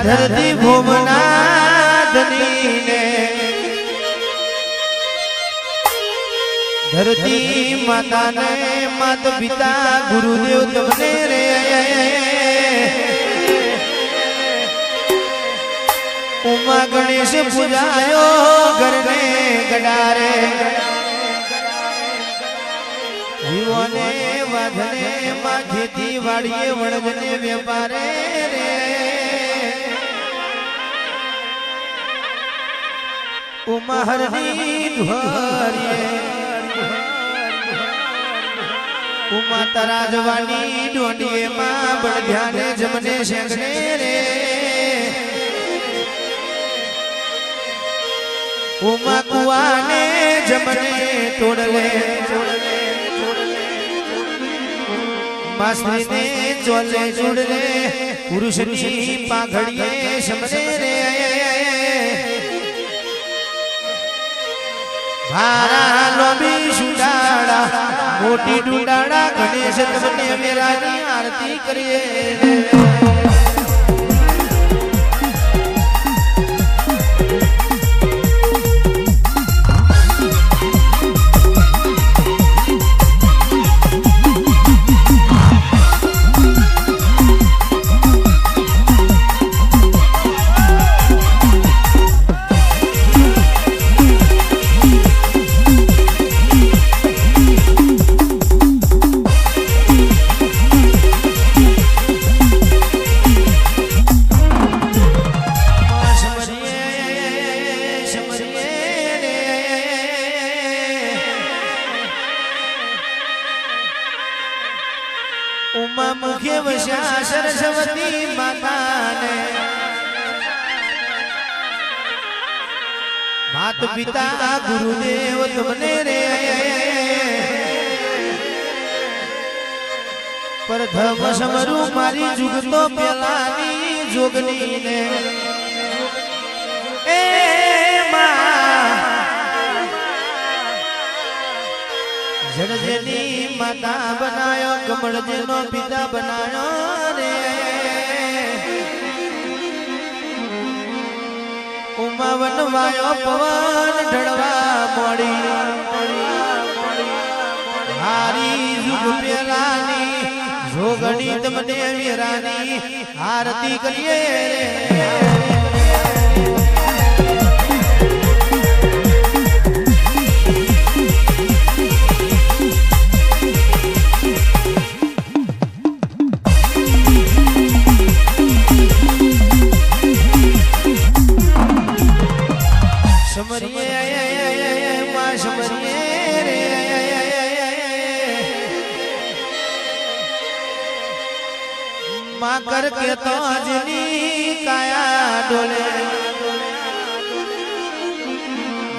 धरती भुवनाधनी ने धरती माता ने माता पिता गुरुदेव तमने रे उमा गणेश पूजायो घर ने गडारे जीवने वाधने मां खेती वाड़िए वणजने व्यापारे रे उमा हरनी ध्वरिए उमा तराजवानी डोंडिए मां बड़ध्याने जमने शेखने रे उमा कुआने जमने तोड़ले मास्त्री ने चोले जुड़ले पुरुषनी पाघड़िए शमने रे भारा लोभी सुडाड़ा मोटी डूडाड़ा गणेश तमने मेरा आरती करिए उमा मुखे वशा सरस्वती माता ने मात पिता गुरुदेव तुमने रे प्रथम समरू मारी जुगतो पेलानी जोगनी ने ए जड़जेनी माता बनायो कमलजेनो पिता बनायो रे उमा वनवायो पवन ढड़वा मोड़ी हारी जुग पेलानी जोगनी तमने वीरानी आरती करिए मां करके तो अजनी काया डोले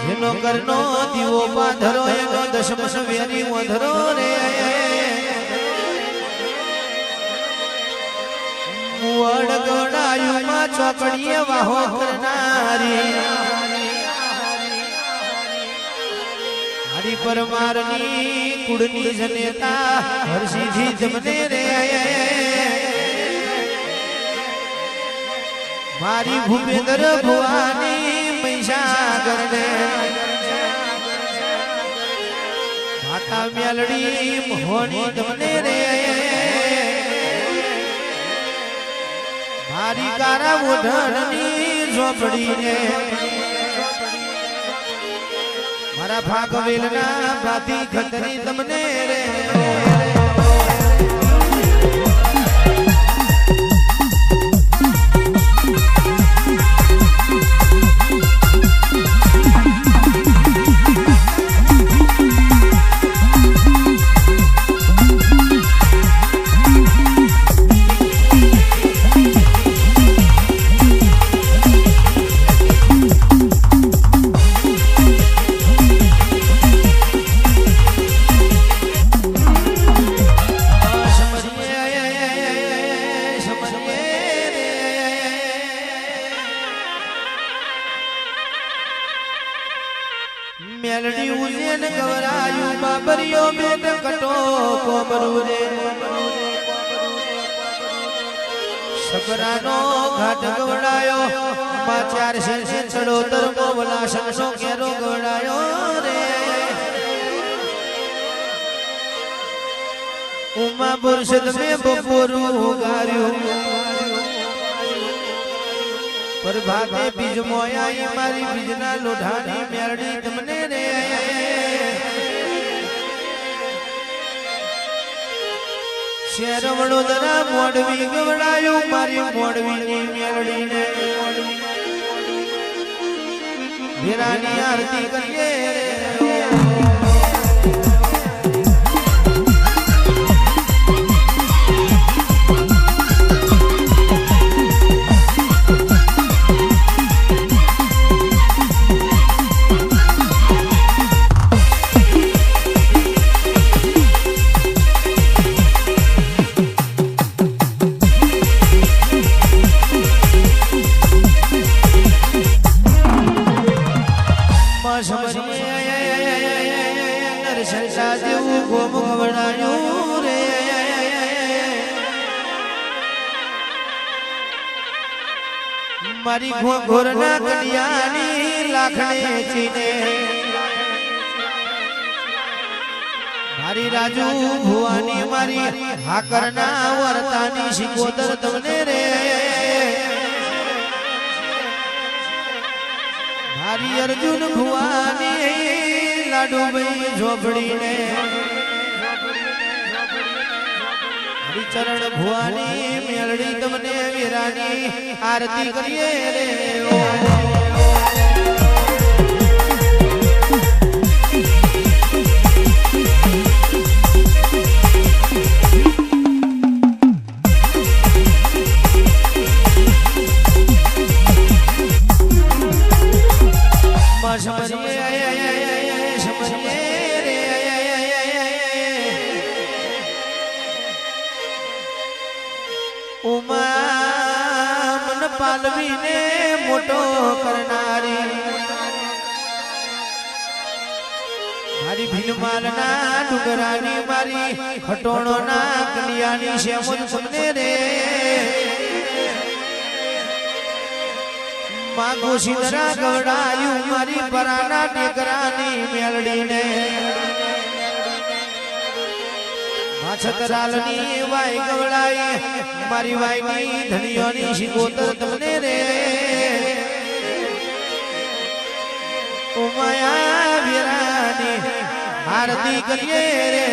जिनो करनो दीवो बाधरो एनो दशमस वेरी वधरो रे मुवड़ गोडायु मा चौकड़िए वाहो करनारी हरि परमारनी कुड़नी जनेता हर्षी जी जमने रे मारी भूपेंद्र भुवानी महिषागर ने माता मेलड़ी मोहनी तमने रे मारी कारा ओढ़नी झोपड़ी ने मारा भागवेलना भाती खतरी तमने रे मेलडी उजेन गवरायु बाबरियो में कटो कोमरू रे સબરાનો ઘાટ ગવડાયો માં ચાર શેર ચડોતર મોવલા સંસો કેરો ગવડાયો રે ઉમા પુરુષદ મે બપોરું ગાર્યું પ્રભાતે બીજ મોયાઈ મારી બીજના લોઢાની મેરડી તમને રે શેર વડોદરા મોડવી ગવડાયું મારી મોડવીની મેરડીને વીરાની આરતી કરીએ મારી ઘોરના કડિયાની લાખણે ચીને મારી રાજુ ભુવાની મારી હાકરના વર્તાની શિકોતર તમને રે મારી અર્જુન ભુવાની લાડુભાઈ ઝોપડીને ચરણ ભુવાની મેલડી તમને વીરાની આરતી કરીએ રે પાલવીને મોટો કરનારી મારી ભીલમાલના ડુંગરાની મારી ખટોણોના કલિયાની શ્યામલ તમને રે માં ગોશીદરા ગવડાયું મારી પરાના ટેકરાની મેલડીને છતરાલની વાય ગવડાઈ મારી વાયની ધણીઓની શિકોતર તમને રે ઉમાયા વીરાની આરતી કરીએ રે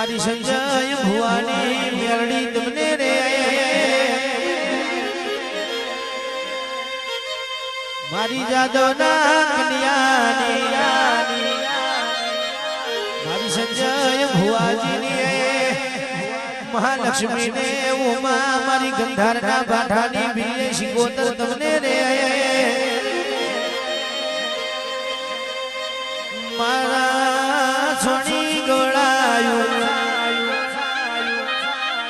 મારી સંજય ભુવાની મેલડી તમને રે મારી જાદવના કન્યાની મારી સંજય ભુવાજીની મહાલક્ષ્મી ને ઉમા મારી ગંધારના બાઠાની ભીલે શિકોતર તમને રે મારા છોડી ગોળાયું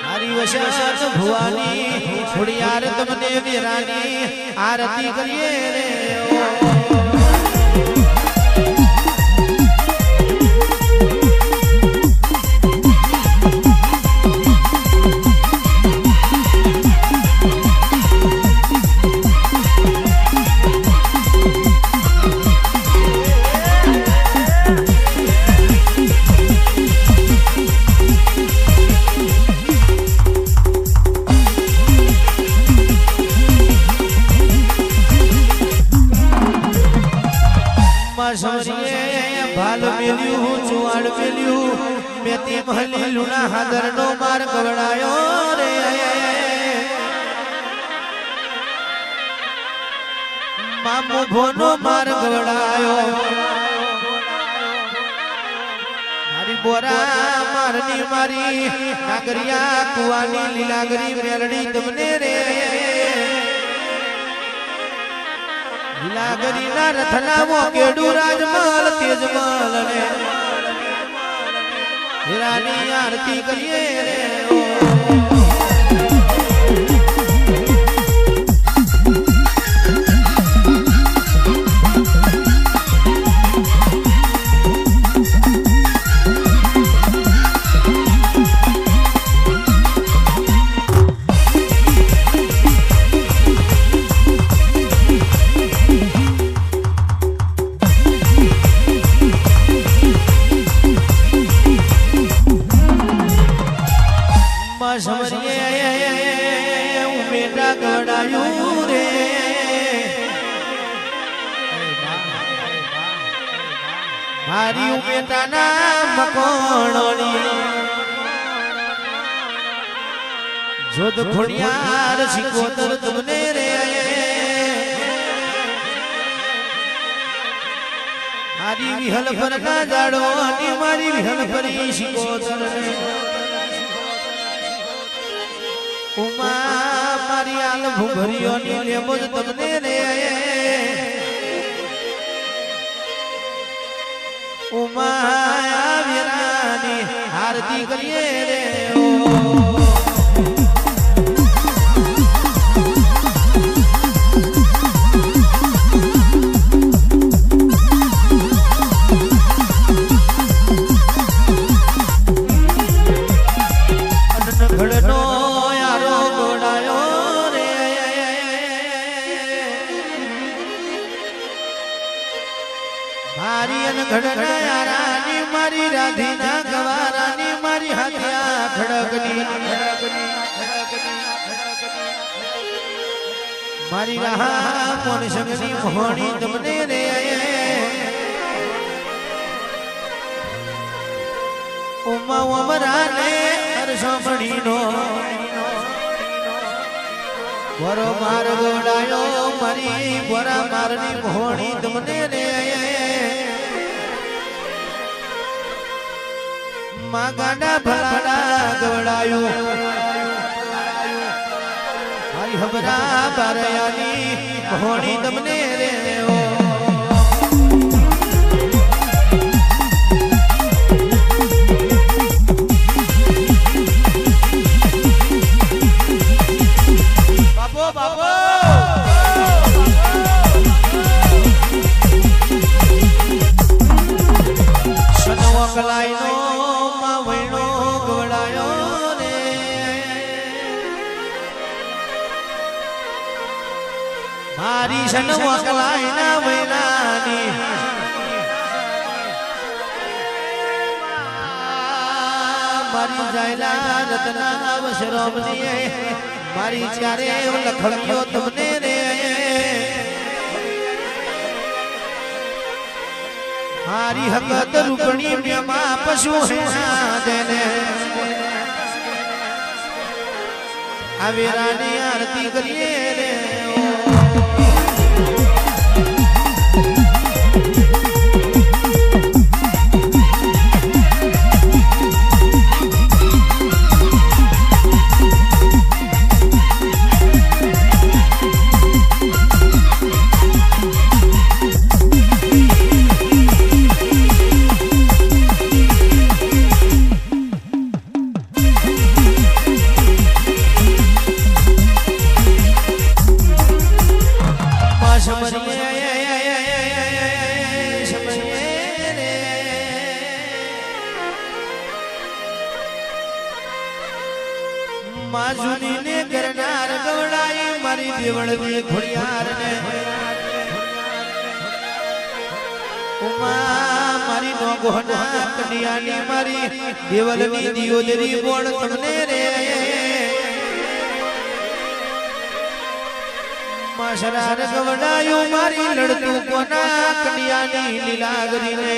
મારી વશાત ભુવાની છોડિયાર તમને વીરાની આરતી કરીએ રે ભાલ મેલ્યું ચુવાડ મેલ્યું મેતી મહલી લુણા હાદર નો માર ગવડાયો રે મામો ભોનો માર ગવડાયો મારી બોરા મારની મારી નાગરિયા કુવાની લીલાગરી મેલડી તમને રે લીલાગરી ના રથનામો કેડુ રાજમલ તેજમલ ને હીરાની આરતી કરીએ રે મારી ઉમેટાના મકોણોની જોધ ખોડિયાર શિકોતર તમને રે મારી વિહલ પર ના જાડો અને મારી વિહલ પરી શિકોતર ઉમા મારી આલ ભૂભરીઓની લેબોજ તમને રે ઉમા વીરાની આરતી કરીએ રે ઘડનો યારો ગોડાયો રે મારી અનઘડના યારાની મારી રાધીના ગવારાની મારી હાથિયા ખડકની મારી રાહા મોન સંગની મોહણી તમને રે ઉમા ઉમરાને અરસોમણીનો બોરો માર ગોડાયો મારી બોરા મારની મોહણી તમને રે માગાના ભલાડા ગવડાયો મારી હબરા બારયાની મોહણી તમને રે મારી સનવો કલાઈના વૈનાની મારી જાયલા રતના વશરોમની મારી ચારે લખડ્યો તમને રે મારી હકત રૂપણી મ્યમાં પશુ દેને આ વીરાની આરતી કરીએ રે માજુની ને કરનાર ગવડાઈ મારી દેવળની ખોડિયાર ને ઉમા મારી નો ગોહના કન્યાની મારી દેવળની દિયોદરી બોળ તમને રે માશરાર ગવડાયું મારી લડતું કોના કન્યાની લીલાગરી ને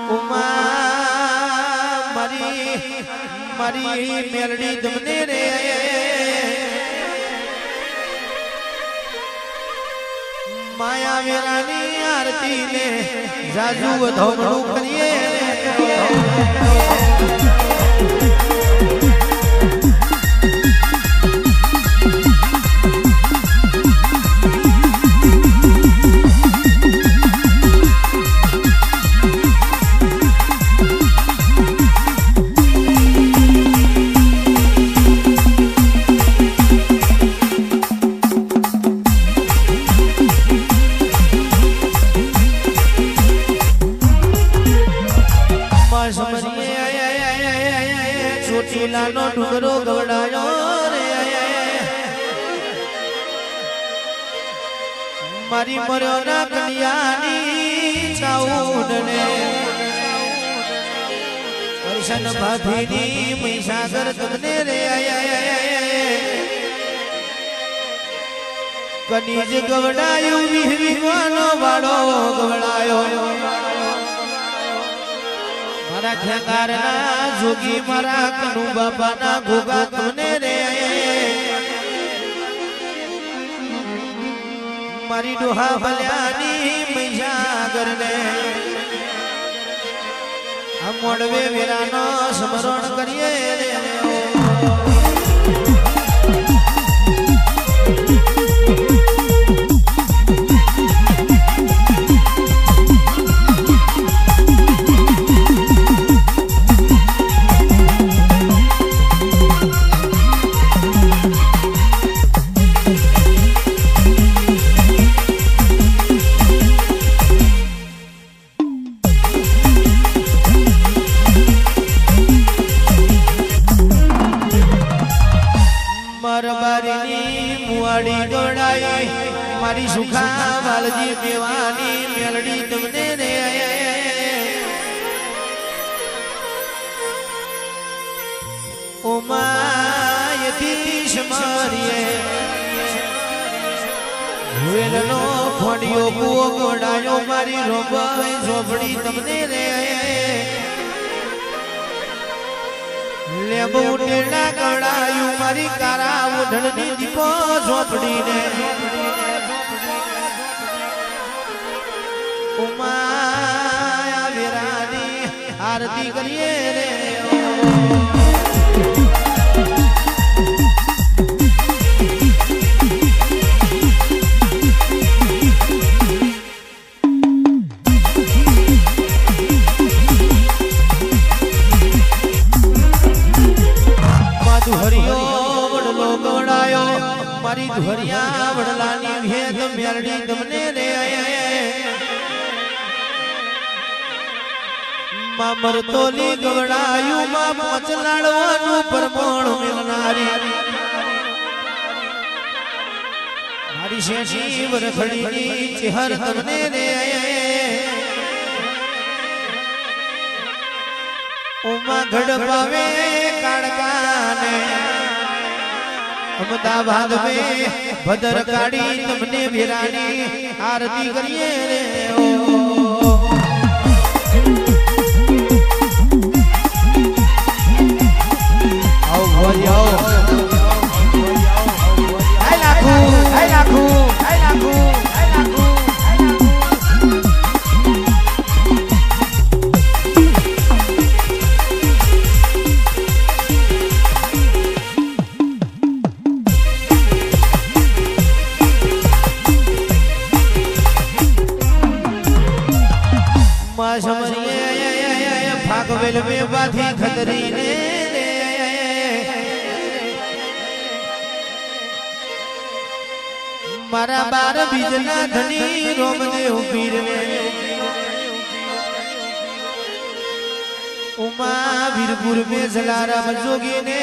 ઉમા મારી મેલડી તમને રે માયા વેરાની આરતી ને જાજુ ધોમડું કરીએ ચોટીલાનો ડુંગરો ગવડાયો રે મારી મર્યો ના કન્યાની ચાઉડ ને કરશન ભાભીની મહીસાગર તમને રે કનીજ ગવડાયું વિહવાનો વાળો ગવડાયો મારા ખેગારના જોગી મારા કનુ બાપાના ગોગા તમને રે મારી ડોહા ભલ્યાની મહીસાગર ને આ મોડવે વેરાનો સ્મરણ કરીએ રે મારી સુખા વાલજી દેવાની મેલડી તમને રે ઓમાયથી સમારીએ વેલનો ફોડિયો કુઓ ગોડાયો મારી રોબાઈ ઝોપડી તમને રે લેબુ ટેડા ગોડાયું મારી કારા ઓઢણની દીપો ઝોપડી ને ઉમા વેરાની આરતી કરીએ રે મારી ધુરિયા વડલાની ભેદ મેલડી તમને રે માં મરતોલી ગવડાયું માં પચલાડવાનું પરમોણ મેલનારી મારી શેષી વરખડીની ચહેર તમને રે ઉમા ગઢપાવે કાળકાને અમદાવાદ में भदर काड़ी तुमने वीरानी आरती करिए रे आओ भाई आओ आई लाखू आई लाखू आई लाखू आई लाखू भागवेल में बाधी खतरी ने मारा बार बीजना धनी रोमदेव पीर ने उमा वीरपुर में जलाराम जोगी ने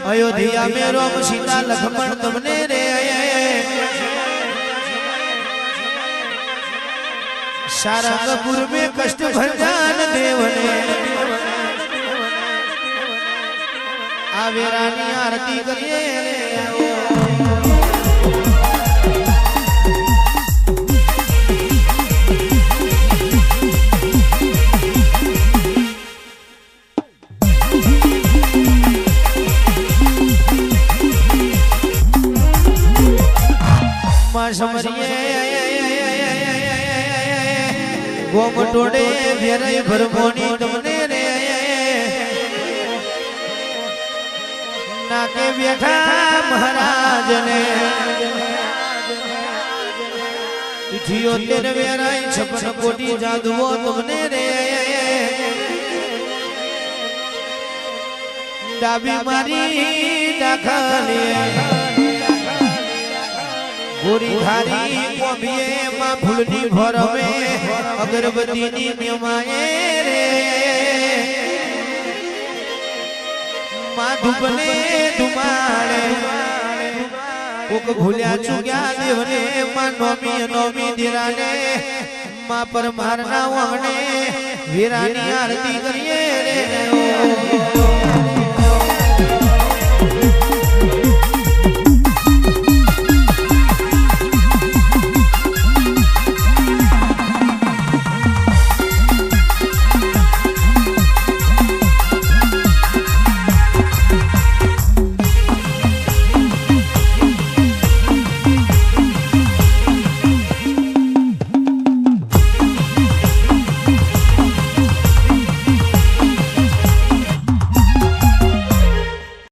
अयोध्या में रोम सीता लक्ष्मण तुमने रे सारंगपुर में कष्ट भंजन देव ने आवेरानी आरती करिए સમરીએ ગોમ ટોડે વેરાઈ ભરમોની તમને રે નાકે બેઠા મહારાજ ને જીઓ તેર વેરાઈ 56 કોટી જાદુઓ તમને રે ડાબી મારી દાખલી ગોરી ધારી કોબીએ માં ફૂલની ભરમે અગરબત્તીની નિમાએ રે માં ધૂપને ધુમાડે કોક ભૂલ્યા ચૂક્યા દેવને માં નોમી દીરાને માં પરમારના વાહને વીરાની આરતી કરીએ રે